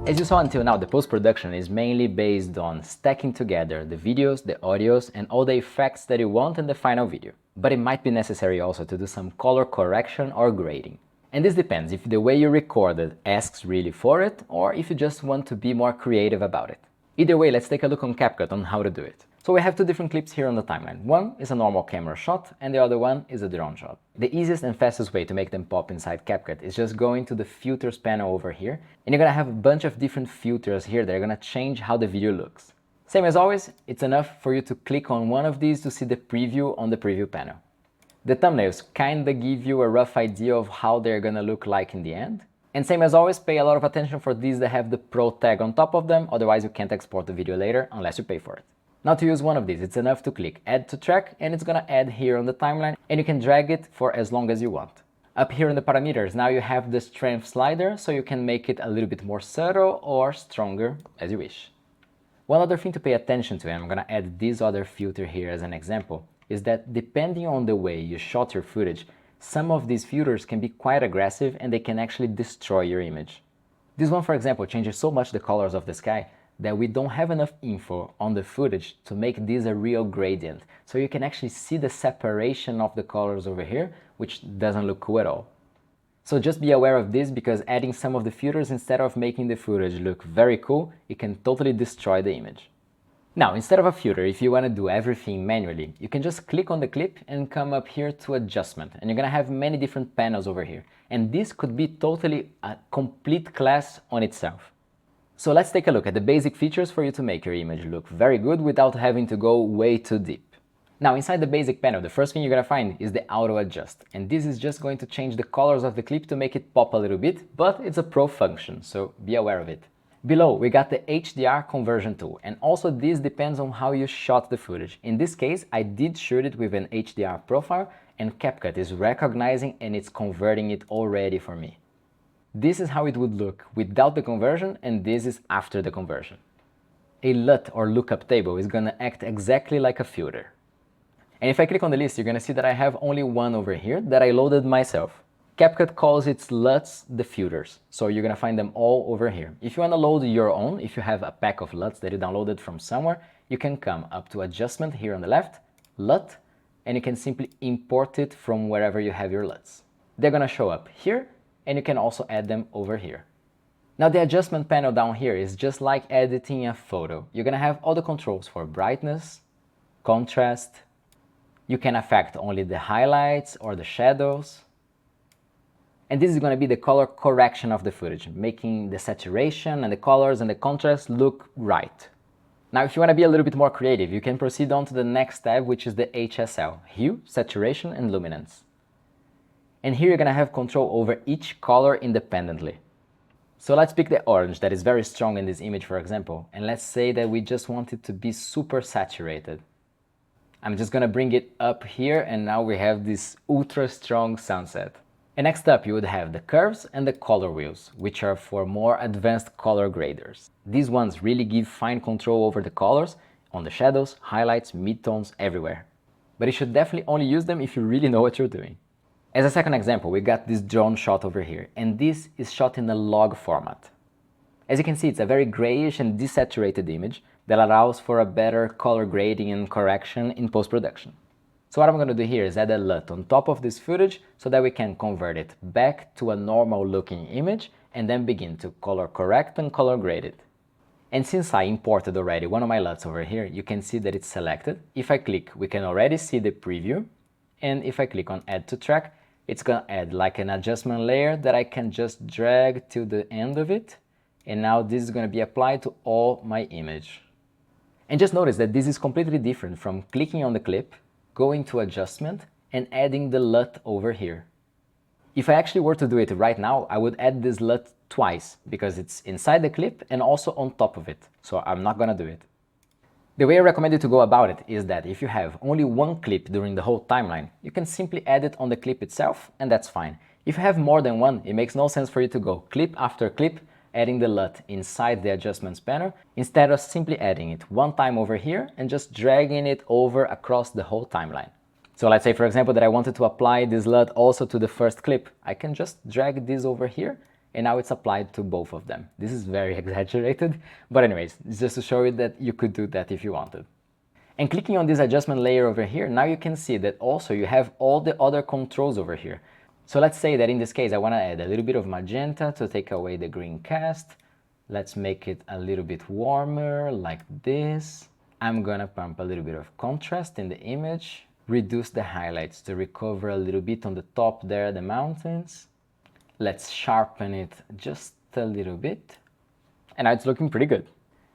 As you saw until now, the post-production is mainly based on stacking together the videos, the audios, and all the effects that you want in the final video. But it might be necessary also to do some color correction or grading. And this depends if the way you recorded asks really for it, or if you just want to be more creative about it. Either way, let's take a look on CapCut on how to do it. So we have two different clips here on the timeline. One is a normal camera shot and the other one is a drone shot. The easiest and fastest way to make them pop inside CapCut is just going to the filters panel over here, and you're gonna have a bunch of different filters here that are gonna change how the video looks. Same as always, it's enough for you to click on one of these to see the preview on the preview panel. The thumbnails kinda give you a rough idea of how they're gonna look like in the end. And same as always, pay a lot of attention for these that have the Pro tag on top of them, otherwise you can't export the video later unless you pay for it. Now to use one of these, it's enough to click Add to Track and it's gonna add here on the timeline, and you can drag it for as long as you want. Up here in the parameters, now you have the strength slider, so you can make it a little bit more subtle or stronger as you wish. One other thing to pay attention to, and I'm gonna add this other filter here as an example, is that depending on the way you shot your footage, some of these filters can be quite aggressive and they can actually destroy your image. This one, for example, changes so much the colors of the sky that we don't have enough info on the footage to make this a real gradient. So you can actually see the separation of the colors over here, which doesn't look cool at all. So just be aware of this, because adding some of the filters instead of making the footage look very cool, it can totally destroy the image. Now, instead of a filter, if you want to do everything manually, you can just click on the clip and come up here to adjustment, and you're gonna have many different panels over here. And this could be totally a complete class on itself. So let's take a look at the basic features for you to make your image look very good without having to go way too deep. Now, inside the basic panel, the first thing you're gonna find is the auto adjust, and this is just going to change the colors of the clip to make it pop a little bit, but it's a pro function, so be aware of it. Below, we got the HDR conversion tool, and also this depends on how you shot the footage. In this case, I did shoot it with an HDR profile, and CapCut is recognizing and it's converting it already for me. This is how it would look without the conversion, and this is after the conversion. A LUT or lookup table is gonna act exactly like a filter. And if I click on the list, you're gonna see that I have only one over here that I loaded myself. CapCut calls its LUTs the filters, so you're gonna find them all over here. If you wanna load your own, if you have a pack of LUTs that you downloaded from somewhere, you can come up to Adjustment here on the left, LUT, and you can simply import it from wherever you have your LUTs. They're gonna show up here, and you can also add them over here. Now the adjustment panel down here is just like editing a photo. You're gonna have all the controls for brightness, contrast. You can affect only the highlights or the shadows. And this is going to be the color correction of the footage, making the saturation and the colors and the contrast look right. Now, if you want to be a little bit more creative, you can proceed on to the next tab, which is the HSL, Hue, Saturation and Luminance. And here you're going to have control over each color independently. So let's pick the orange that is very strong in this image, for example, and let's say that we just want it to be super saturated. I'm just going to bring it up here, and now we have this ultra strong sunset. And next up, you would have the curves and the color wheels, which are for more advanced color graders. These ones really give fine control over the colors on the shadows, highlights, midtones, everywhere. But you should definitely only use them if you really know what you're doing. As a second example, we got this drone shot over here, and this is shot in a log format. As you can see, it's a very grayish and desaturated image that allows for a better color grading and correction in post-production. So what I'm going to do here is add a LUT on top of this footage so that we can convert it back to a normal looking image and then begin to color correct and color grade it. And since I imported already one of my LUTs over here, you can see that it's selected. If I click, we can already see the preview. And if I click on Add to Track, it's going to add like an adjustment layer that I can just drag to the end of it. And now this is going to be applied to all my image. And just notice that this is completely different from clicking on the clip, going to adjustment, and adding the LUT over here. If I actually were to do it right now, I would add this LUT twice, because it's inside the clip and also on top of it, so I'm not gonna do it. The way I recommend you to go about it is that if you have only one clip during the whole timeline, you can simply add it on the clip itself, and that's fine. If you have more than one, it makes no sense for you to go clip after clip, adding the LUT inside the adjustments panel, instead of simply adding it one time over here and just dragging it over across the whole timeline. So let's say, for example, that I wanted to apply this LUT also to the first clip. I can just drag this over here, and now it's applied to both of them. This is very exaggerated, but anyways, it's just to show you that you could do that if you wanted. And clicking on this adjustment layer over here, now you can see that also you have all the other controls over here. So let's say that in this case I want to add a little bit of magenta to take away the green cast. Let's make it a little bit warmer, like this. I'm gonna pump a little bit of contrast in the image, reduce the highlights to recover a little bit on the top there, the mountains. Let's sharpen it just a little bit. And now it's looking pretty good.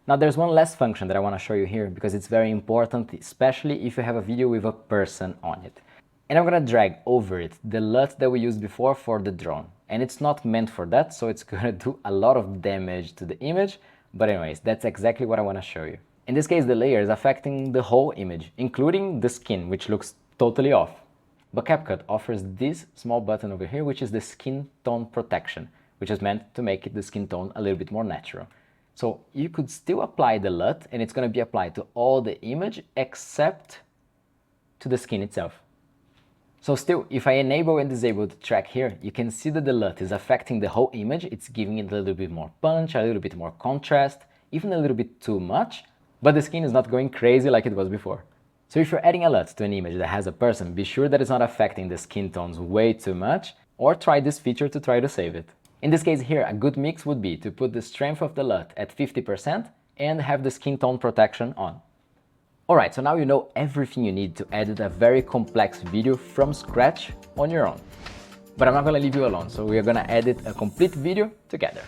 Now there's one last function that I want to show you here because it's very important, especially if you have a video with a person on it. And I'm going to drag over it the LUT that we used before for the drone. And it's not meant for that, so it's going to do a lot of damage to the image. But anyways, that's exactly what I want to show you. In this case, the layer is affecting the whole image, including the skin, which looks totally off. But CapCut offers this small button over here, which is the skin tone protection, which is meant to make the skin tone a little bit more natural. So you could still apply the LUT, and it's going to be applied to all the image except to the skin itself. So still, if I enable and disable the track here, you can see that the LUT is affecting the whole image. It's giving it a little bit more punch, a little bit more contrast, even a little bit too much, but the skin is not going crazy like it was before. So if you're adding a LUT to an image that has a person, be sure that it's not affecting the skin tones way too much, or try this feature to try to save it. In this case here, a good mix would be to put the strength of the LUT at 50% and have the skin tone protection on. Alright, so now you know everything you need to edit a very complex video from scratch on your own. But I'm not gonna leave you alone, so we are gonna edit a complete video together.